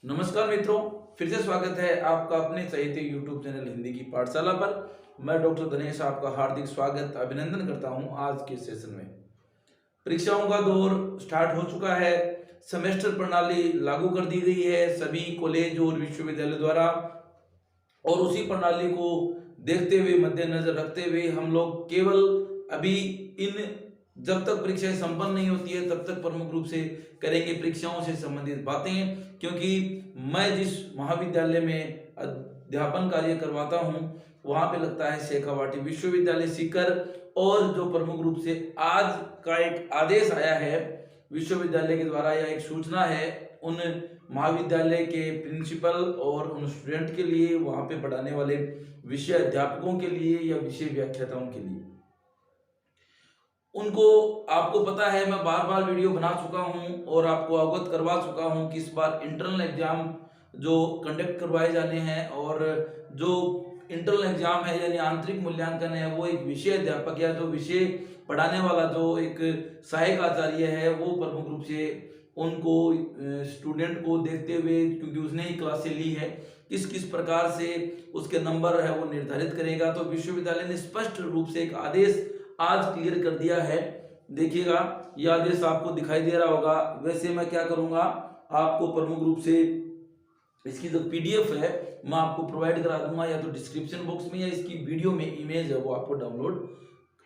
नमस्कार मित्रों, फिर से स्वागत है आपका अपने चहेते यूट्यूब चैनल हिंदी की पाठशाला पर। मैं डॉक्टर दिनेश आपका हार्दिक स्वागत अभिनंदन करता हूं। आज के सेशन में परीक्षाओं का दौर स्टार्ट हो चुका है। सेमेस्टर प्रणाली लागू कर दी गई है सभी कॉलेज और विश्वविद्यालय द्वारा, और उसी प्रणाली को देखते हुए मद्देनजर रखते हुए हम लोग केवल अभी इन जब तक परीक्षाएं संपन्न नहीं होती है तब तक प्रमुख रूप से करेंगे परीक्षाओं से संबंधित बातें, क्योंकि मैं जिस महाविद्यालय में अध्यापन कार्य करवाता हूं वहां पे लगता है शेखावाटी विश्वविद्यालय सीकर। और जो प्रमुख रूप से आज का एक आदेश आया है विश्वविद्यालय के द्वारा या एक सूचना है उन महाविद्यालय के प्रिंसिपल और उन स्टूडेंट के लिए, वहां पे पढ़ाने वाले विषय अध्यापकों के लिए या विषय व्याख्याताओं के लिए, उनको आपको पता है मैं बार बार वीडियो बना चुका हूं और आपको अवगत करवा चुका हूं कि इस बार इंटरनल एग्जाम जो कंडक्ट करवाए जाने हैं और जो इंटरनल एग्जाम है यानी आंतरिक मूल्यांकन है वो एक विषय अध्यापक या जो विषय पढ़ाने वाला जो एक सहायक आचार्य है वो प्रमुख रूप से उनको स्टूडेंट को देखते हुए, क्योंकि उसने ही क्लासें ली है, किस किस प्रकार से उसके नंबर है वो निर्धारित करेगा। तो विश्वविद्यालय ने स्पष्ट रूप से एक आदेश आज क्लियर कर दिया है। देखिएगा यह आदेश आपको दिखाई दे रहा होगा। वैसे मैं क्या करूंगा, आपको प्रमुख रूप से इसकी जो पीडीएफ है मैं आपको प्रोवाइड करा दूंगा, या तो डिस्क्रिप्शन बॉक्स में या इसकी वीडियो में इमेज है वो आपको डाउनलोड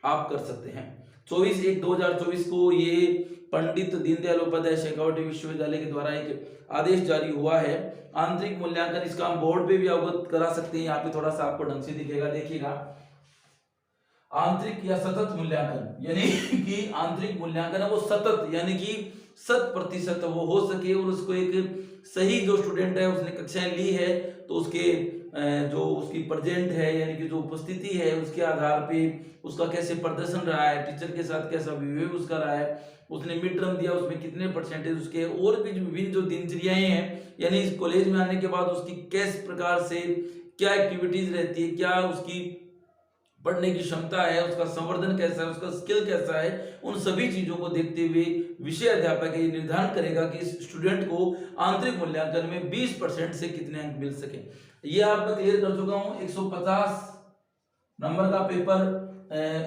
आप कर सकते हैं। 24/1/2024 को ये पंडित दीनदयाल उपाध्याय शेखावाटी विश्वविद्यालय के द्वारा एक आदेश जारी हुआ है। आंतरिक मूल्यांकन, इसका हम बोर्ड पे भी अवगत करा सकते हैं। यहाँ पे थोड़ा सा आपको ढंग से दिखेगा, देखिएगा। आंतरिक या सतत मूल्यांकन यानी कि आंतरिक मूल्यांकन है वो सतत यानी कि 100% वो हो सके, और उसको एक सही जो स्टूडेंट है उसने कक्षाएं ली है तो उसके जो उसकी प्रेजेंट है यानी कि जो उपस्थिति है उसके आधार पे उसका कैसे प्रदर्शन रहा है, टीचर के साथ कैसा बिहेव उसका रहा है, उसने मिड टर्म दिया उसमें कितने परसेंटेज उसके, और भी विभिन्न जो दिनचर्याएं हैं यानी इस कॉलेज में आने के बाद उसकी किस प्रकार से क्या एक्टिविटीज रहती है, क्या उसकी पढ़ने की क्षमता है, उसका संवर्धन कैसा है, उसका स्किल कैसा है, उन सभी चीजों को देखते हुए विषय अध्यापक ये निर्धारण करेगा कि इस स्टूडेंट को आंतरिक मूल्यांकन में 20% से कितने अंक मिल सके। ये आप मैं क्लियर कर चुका हूं। 150 नंबर का पेपर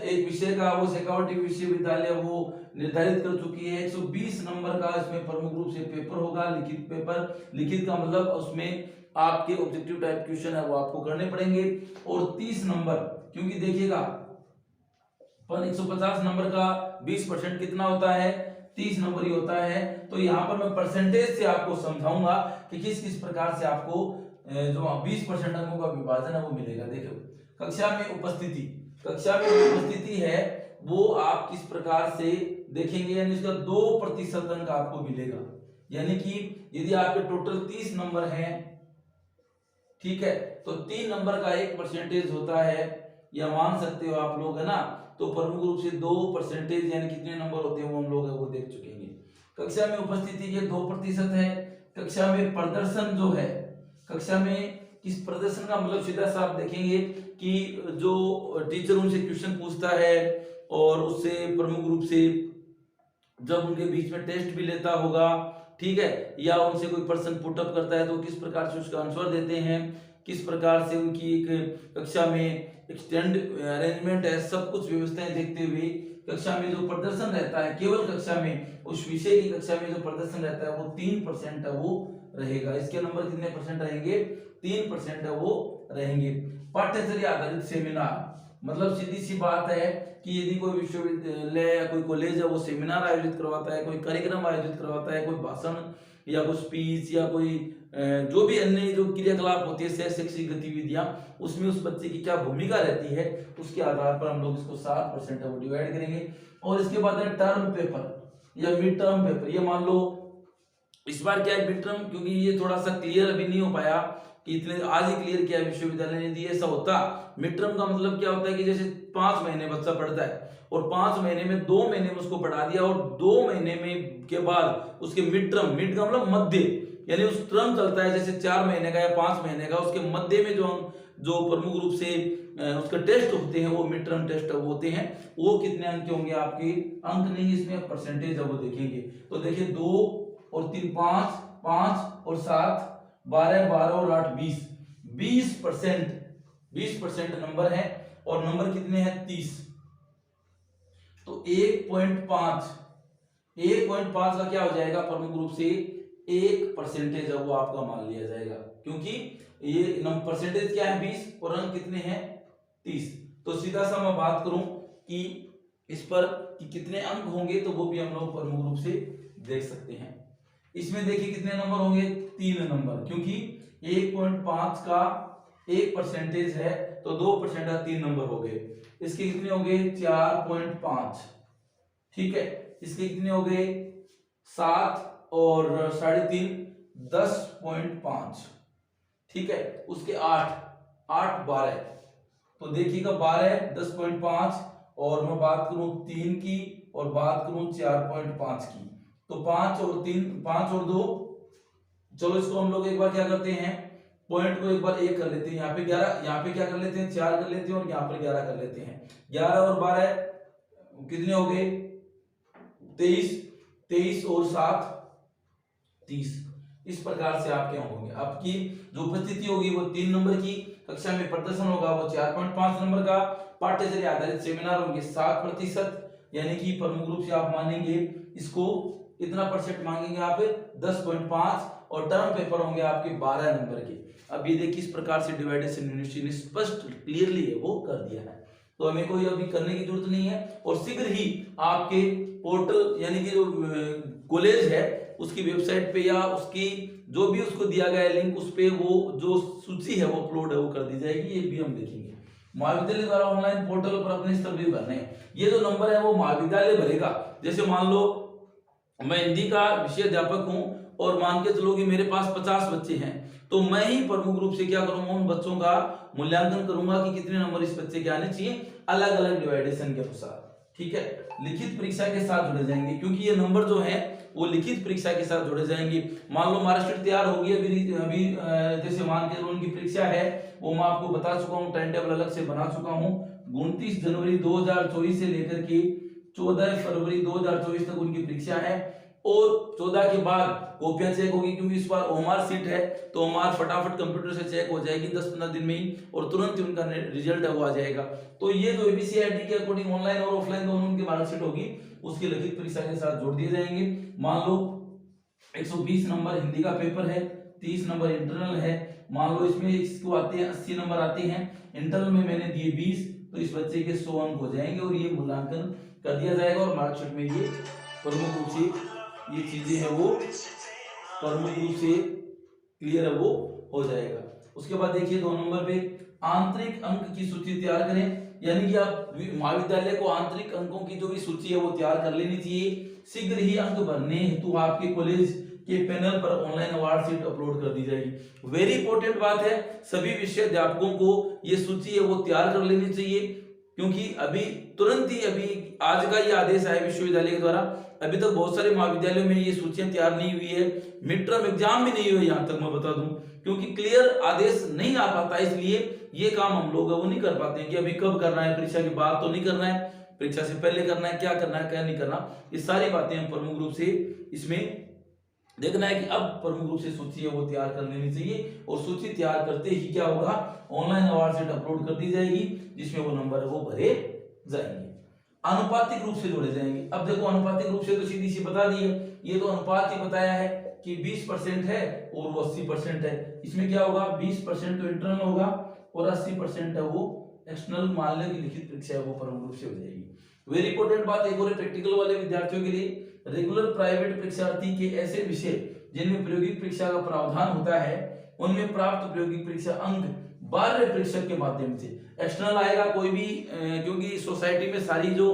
एक विषय का वो शेखावाटी विश्वविद्यालय वो निर्धारित कर चुकी है। 120 नंबर का इसमें प्रमुख रूप से पेपर होगा, लिखित पेपर। लिखित का मतलब उसमें आपके ऑब्जेक्टिव टाइप क्वेश्चन है वो आपको करने पड़ेंगे। और 30 नंबर, क्योंकि देखिएगा 150 नंबर का 20% कितना होता है, 30 नंबर ही होता है। तो यहाँ पर मैं परसेंटेज से आपको समझाऊंगा कि किस किस प्रकार से आपको जो 20% अंकों का विभाजन है वो मिलेगा। देखो कक्षा में उपस्थिति है वो आप किस प्रकार से देखेंगे, यानी इसका 2% अंक आपको मिलेगा। यानी कि यदि आपके टोटल 30 नंबर हैं, ठीक है, तो 3 नंबर का 1% होता है, या मान सकते हो आप लोग, है ना। तो प्रमुख रूप से 2% यानी कितने नंबर होते हैं वो हम लोग वो देख चुकेंगे। कक्षा में उपस्थिति के 2% है। कक्षा में प्रदर्शन जो है, कक्षा में किस प्रदर्शन का मतलब सीधा सा आप देखेंगे कि जो टीचर उनसे क्वेश्चन पूछता है और उससे प्रमुख रूप से जब उनके बीच में टेस्ट भी लेता होगा, ठीक है, या उनसे कोई पर्सन पुटअप करता है तो किस प्रकार से उसका आंसर देते हैं, किस प्रकार से उनकी एक कक्षा में एक्सटेंड अरेंजमेंट है, सब कुछ व्यवस्थाएं देखते हुए कक्षा में जो प्रदर्शन रहता है, केवल कक्षा में उस विषय की कक्षा में जो प्रदर्शन रहता है वो 3% है वो रहेगा। इसके नंबर कितने परसेंट रहेंगे, 3% है वो रहेंगे। पाठ्यचर्या आधारित सेमिनार, मतलब सीधी सी बात है कि यदि कोई विश्वविद्यालय या कोई कॉलेज है वो सेमिनार आयोजित करवाता है, कोई कार्यक्रम आयोजित करवाता है, कोई भाषण या कोई स्पीच या कोई जो भी अन्य जो क्रियाकलाप होती है, शैक्षिक गतिविधियां, उसमें उस बच्चे की क्या भूमिका रहती है उसके आधार पर हम लोग इसको 7% है वो डिवाइड करेंगे। और इसके बाद है टर्म पेपर या मिड टर्म पेपर। ये मान लो इस बार क्या है मिड टर्म, क्योंकि ये थोड़ा सा क्लियर अभी नहीं हो पाया कि इतने आज ही क्लियर किया विश्वविद्यालय ने दिए। ऐसा होता मिड टर्म का मतलब क्या होता है कि जैसे 5 महीने बच्चा पढ़ता है और 5 महीने में 2 महीने में उसको पढ़ा दिया, और 2 महीने में के बाद उसके मिड टर्म, मिड का मतलब मध्य, यानी उस टर्म चलता है जैसे 4 महीने का या 5 महीने का, उसके मध्य में जो प्रमुख रूप से उसके टेस्ट होते हैं वो मिड टर्म टेस्ट होते हैं। वो कितने अंक के होंगे आपके, अंक नहीं इसमें परसेंटेज है वो देखेंगे। तो देखिए 2 और 3 5, 5 और 7, 12 12 और 8 20, 20% नंबर है। और नंबर कितने हैं 30, तो 1.5 का क्या हो जाएगा प्रमुख रूप से 1% है वो आपका मान लिया जाएगा, क्योंकि ये परसेंटेज क्या है 20 और अंक कितने हैं 30। तो सीधा सा मैं बात करूं कि इस पर कि कितने अंक होंगे तो वो भी हम लोग प्रमुख रूप से देख सकते हैं। इसमें देखिए कितने नंबर होंगे 3 नंबर, क्योंकि 1.5 का 1% है तो 2% का 3 नंबर हो गए। इसके कितने हो गए 4.5, ठीक है। इसके कितने हो गए 7 और 3.5 10.5, ठीक है। उसके 8 8 12, तो देखिएगा 12 10.5 और मैं बात करूं 3 की और बात करूं 4.5 की, तो 5 और 3 5 और 2, चलो इसको हम लोग एक बार क्या करते हैं पॉइंट को एक बार 1 कर लेते हैं, यहाँ पे 11, यहाँ पे क्या कर लेते हैं 4 कर लेते हैं और यहाँ पर 11 कर लेते हैं। 11 और 12 कितने हो गए 23, 23 और 7 30। इस प्रकार से आपके होंगे, आपकी जो उपस्थिति होगी वो 3 नंबर की, कक्षा में प्रदर्शन होगा वो 4.5 नंबर का, पाठ्यचर्या आधारित सेमिनार होंगे 7%, यानी कि प्रमुख रूप से आप मानेंगे इसको इतना परसेंट मांगेंगे आप 10.5, और टर्म पेपर होंगे आपके 12 नंबर के। अब ये देखिए इस प्रकार से डिवाइडेशन यूनिवर्सिटी ने स्पष्ट क्लियरली है वो कर दिया है, तो हमें कोई अभी करने की जरूरत नहीं है। और शीघ्र ही आपके पोर्टल यानी कि जो कॉलेज है उसकी वेबसाइट पे या उसकी जो भी उसको दिया गया लिंक उस पे वो जो सूची है वो अपलोड है वो कर दी जाएगी, ये भी हम देखेंगे। महाविद्यालय द्वारा ऑनलाइन पोर्टल पर अपने स्तर भी भरने हैं, ये जो नंबर है वो महाविद्यालय भरेगा। जैसे मान लो मैं हिंदी का विषय अध्यापक हूं और मान के चलो कि मेरे पास 50 बच्चे हैं, तो मैं ही प्रमुख रूप से क्या करूंगा उन बच्चों का मूल्यांकन करूंगा कि कितने नंबर इस बच्चे के आने चाहिए अलग अलग डिवाइडेशन के अनुसार, ठीक है। लिखित परीक्षा के साथ जुड़े जाएंगे, क्योंकि ये नंबर जो है वो लिखित परीक्षा के साथ जुड़े जाएंगे। मान लो मार्कशीट तैयार होगी अभी जैसे मान के उनकी परीक्षा है वो मैं आपको बता चुका हूँ, टाइम टेबल अलग से बना चुका हूँ। 29 जनवरी 2024 से लेकर के 14 फरवरी 2024 तक उनकी परीक्षा है, और 14 के बाद कॉपियां चेक होगी, क्योंकि इस बार ओमार सीट है तो ओमार फटाफट कंप्यूटर से चेक हो जाएगी 10-15 दिन में ही, और तुरंत ही उनका रिजल्ट है वो आ जाएगा। तो ये जो एबीसीआईटी के अकॉर्डिंग ऑनलाइन और ऑफलाइन दोनों उनकी मार्कशीट होगी उसकी लिखित परीक्षा के साथ जोड़ दिए जाएंगे। मान लो 120 नंबर हिंदी का पेपर है, 30 नंबर इंटरनल है, मान लो इसमें इसको आते हैं 80 नंबर आते हैं, इंटरनल में मैंने दिए 20, तो इस बच्चे के 100 अंक हो जाएंगे और ये मूल्यांकन कर दिया जाएगा, और मार्कशीट में ये प्रमुख रूप से ये चीजें हैं वो प्रमुख रूप से क्लियर है वो हो जाएगा। उसके बाद देखिए 2 नंबर पे आंतरिक अंक की सूची तैयार करें, यानी कि आप महाविद्यालय को आंतरिक अंकों की जो भी सूची है वो तैयार कर लेनी चाहिए। शीघ्र ही अंक भरने हेतु आपके कॉलेज के पैनल पर ऑनलाइन अवार्ड शीट अपलोड कर दी जाएगी। वेरी इंपॉर्टेंट बात है, सभी विषय अध्यापकों को ये सूची है वो तैयार कर लेनी चाहिए, क्योंकि अभी तुरंत ही अभी आज का ये आदेश आया विश्वविद्यालय के द्वारा, अभी तक बहुत सारे महाविद्यालयों में ये सूचियां तैयार नहीं हुई है, मिड टर्म एग्जाम भी नहीं हुए यहाँ तक मैं बता दूं, क्योंकि क्लियर आदेश नहीं आ पाता, इसलिए ये काम हम लोग वो नहीं कर पाते हैं कि अभी कब करना है, परीक्षा के बाद तो नहीं करना है, परीक्षा से पहले करना है, क्या करना है क्या नहीं करना, ये सारी बातें हम प्रमुख रूप से इसमें देखना है कि अब प्रमुख रूप से सूची है वो तैयार कर लेनी चाहिए, और सूची तैयार करते ही क्या होगा ऑनलाइन अवार्ड शीट अपलोड कर दी जाएगी जिसमें वो नंबर वो भरे जाएंगे, अनुपातिक रूप से जोड़े जाएंगे। अब देखो अनुपातिक रूप से तो सीधी सी बता दी है, ये तो अनुपात ही बताया है कि 20% है और वो 80% है, इसमें क्या होगा 20% तो इंटरनल होगा और 80% है वो एक्सटर्नल मान लो की लिखित परीक्षा है वो प्रमुख रूप से हो जाएगी। वेरी इंपॉर्टेंट बात एक और प्रैक्टिकल वाले विद्यार्थियों के लिए, रेगुलर प्राइवेट परीक्षार्थी के ऐसे विषय जिनमें प्रायोगिक परीक्षा का प्रावधान होता है उनमें प्राप्त प्रायोगिक परीक्षा अंक बाह्य परीक्षक के माध्यम से एक्सटर्नल आएगा कोई भी, क्योंकि सोसाइटी में सारी जो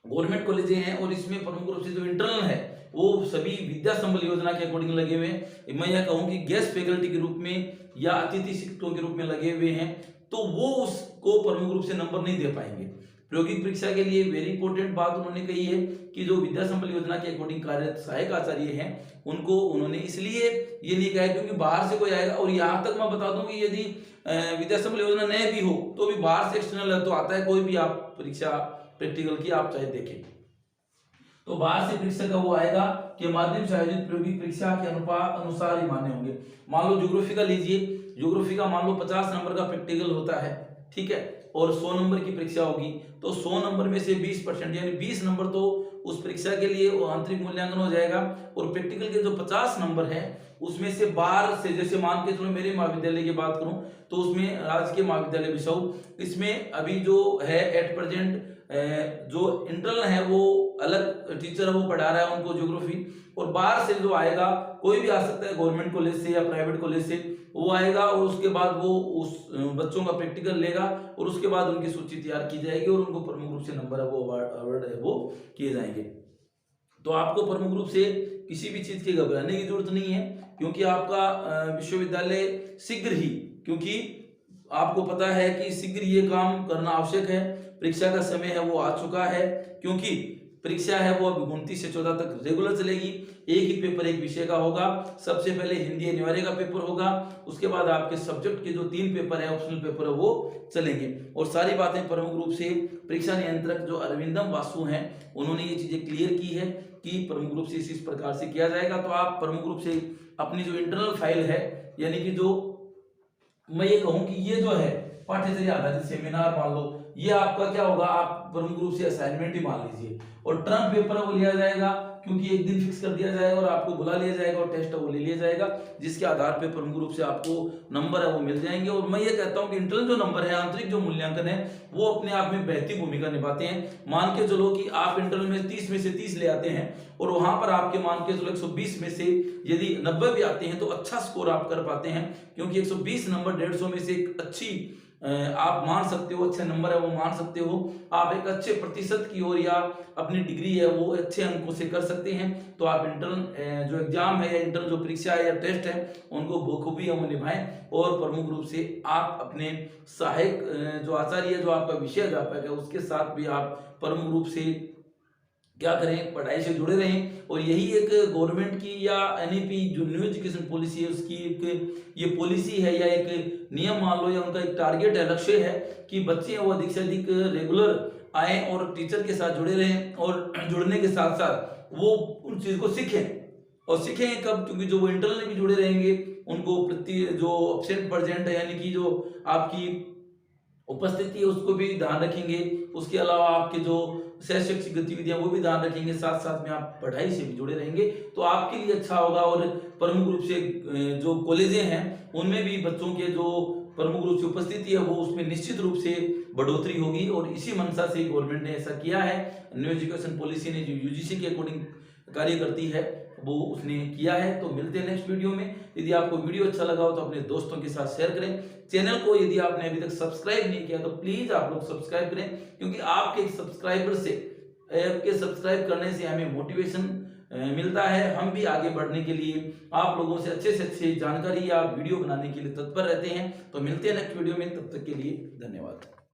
गवर्नमेंट कॉलेजें हैं और इसमें प्रमुख रूप से जो इंटरनल है वो सभी विद्या संबल योजना के अकॉर्डिंग लगे हुए हैं, मैं यह कहूं कि गेस्ट फैकल्टी के रूप में या अतिथि शिक्षकों के रूप में लगे हुए हैं, तो वो उसको प्रमुख रूप से नंबर नहीं दे पाएंगे प्रायोगिक परीक्षा के लिए। वेरी इंपॉर्टेंट बात उन्होंने कही है कि जो विद्या संबल योजना के अकॉर्डिंग कार्यरत सहायक आचार्य हैं उनको उन्होंने इसलिए ये नहीं कहा क्योंकि बाहर से कोई आएगा, और यहाँ तक मैं बता दूं कि यदि विद्या संबल योजना नए भी हो तो भी बाहर से एक्सटर्नल तो आता है, कोई भी आप परीक्षा प्रैक्टिकल की आप चाहे देखें। तो बाहर से परीक्षा का वो आएगा कि माध्यम से आयोजित प्रायोगिक परीक्षा के अनुसार ही मान्य होंगे। मान लो ज्योग्राफी का लीजिए, ज्योग्राफी का मान लो 50 नंबर का प्रैक्टिकल होता है, ठीक है, और 100 नंबर की परीक्षा होगी, तो 100 नंबर में से 20% यानी 20 नंबर तो उस परीक्षा के लिए वो आंतरिक मूल्यांकन हो जाएगा, और प्रैक्टिकल के जो 50 नंबर है उसमें से बाहर से, जैसे मान के चलो मेरे महाविद्यालय की बात करूं तो उसमें राजकीय महाविद्यालय बिसाऊ, इसमें अभी जो है एट प्रेजेंट जो इंटरनल है वो अलग टीचर है वो पढ़ा रहा है उनको ज्योग्राफी, और बाहर से जो आएगा कोई भी आ सकता है गवर्नमेंट कॉलेज से या प्राइवेट कॉलेज से, वो आएगा और उसके बाद वो उस बच्चों का प्रैक्टिकल लेगा और उसके बाद उनकी सूची तैयार की जाएगी और उनको प्रमुख रूप से नंबर है वो अवार्ड है वो किए जाएंगे। तो आपको प्रमुख रूप से किसी भी चीज की घबराने की जरूरत नहीं है, क्योंकि आपका विश्वविद्यालय शीघ्र ही, क्योंकि आपको पता है कि शीघ्र ये काम करना आवश्यक है, परीक्षा का समय है वो आ चुका है, क्योंकि परीक्षा है वो अब 29 से 14 तक रेगुलर चलेगी। एक ही पेपर एक विषय का होगा, सबसे पहले हिंदी अनिवार्य का पेपर होगा, उसके बाद आपके सब्जेक्ट के जो 3 पेपर है ऑप्शनल पेपर है वो चलेंगे, और सारी बातें प्रमुख रूप से परीक्षा नियंत्रक जो अरविंदम वासु हैं उन्होंने ये चीजें क्लियर की है कि प्रमुख रूप से इस प्रकार से किया जाएगा। तो आप प्रमुख रूप से अपनी जो इंटरनल फाइल है, यानी कि जो मैं ये कहूं कि ये जो है पाठ्यचर्या आधारित सेमिनार मान लो, ये आपका क्या होगा, आप प्रमुख रूप से असाइनमेंट ही मान लीजिए, और टर्म पेपर वो लिया जाएगा क्योंकि एक दिन फिक्स कर दिया जाएगा और आपको बुला लिया जाएगा और टेस्ट वो ले लिया जाएगा, जिसके आधार पे प्रमुख रूप से आपको नंबर है वो मिल जाएंगे। और मैं ये कहता हूं कि इंटरनल जो नंबर है, आंतरिक जो मूल्यांकन है, वो अपने आप में बेहतरीन भूमिका निभाते हैं। मान के चलो कि आप इंटरनल में 30 में से 30 ले आते हैं और वहां पर आपके मान के चलो 120 में से यदि 90 भी आते हैं तो अच्छा स्कोर आप कर पाते हैं, क्योंकि 120 नंबर 150 में से एक अच्छी आप मान सकते हो, अच्छे नंबर है वो मान सकते हो, आप एक अच्छे प्रतिशत की ओर या अपनी डिग्री है वो अच्छे अंकों से कर सकते हैं। तो आप इंटरनल जो एग्जाम है या इंटरनल जो परीक्षा है या टेस्ट है उनको बखूबी हम निभाएं, और प्रमुख रूप से आप अपने सहायक जो आचार्य जो आपका विषय अध्यापक है उसके साथ भी आप प्रमुख रूप से क्या करें, पढ़ाई से जुड़े रहें। और यही एक गवर्नमेंट की या एनईपी जो न्यू एजुकेशन पॉलिसी है उसकी एक ये पॉलिसी है या एक नियम मान लो या उनका एक टारगेट है, लक्ष्य है कि बच्चे वो अधिक से अधिक रेगुलर आए और टीचर के साथ जुड़े रहें, और जुड़ने के साथ साथ वो उन चीज को सीखें। और सीखें कब, क्योंकि जो वो इंटरनल भी जुड़े रहेंगे उनको प्रति जो एब्सेंट प्रेजेंट है यानी कि जो आपकी उपस्थिति है उसको भी ध्यान रखेंगे, उसके अलावा आपके जो शैक्षिक गतिविधियां वो भी ध्यान रखेंगे, साथ साथ में आप पढ़ाई से भी जुड़े रहेंगे तो आपके लिए अच्छा होगा। और प्रमुख रूप से जो कॉलेजें हैं उनमें भी बच्चों के जो प्रमुख रूप से उपस्थिति है वो उसमें निश्चित रूप से बढ़ोतरी होगी, और इसी मंशा से गवर्नमेंट ने ऐसा किया है। न्यू एजुकेशन पॉलिसी ने जो यूजीसी के अकॉर्डिंग कार्य करती है वो उसने किया है। तो मिलते हैं नेक्स्ट वीडियो में। यदि आपको वीडियो अच्छा लगा हो तो अपने दोस्तों के साथ शेयर करें। चैनल को यदि आपने अभी तक सब्सक्राइब नहीं किया तो प्लीज आप लोग सब्सक्राइब करें, क्योंकि आपके सब्सक्राइबर से, आपके सब्सक्राइब करने से हमें मोटिवेशन मिलता है, हम भी आगे बढ़ने के लिए आप लोगों से अच्छी जानकारी या वीडियो बनाने के लिए तत्पर रहते हैं। तो मिलते हैं नेक्स्ट वीडियो में, तब तक के लिए धन्यवाद।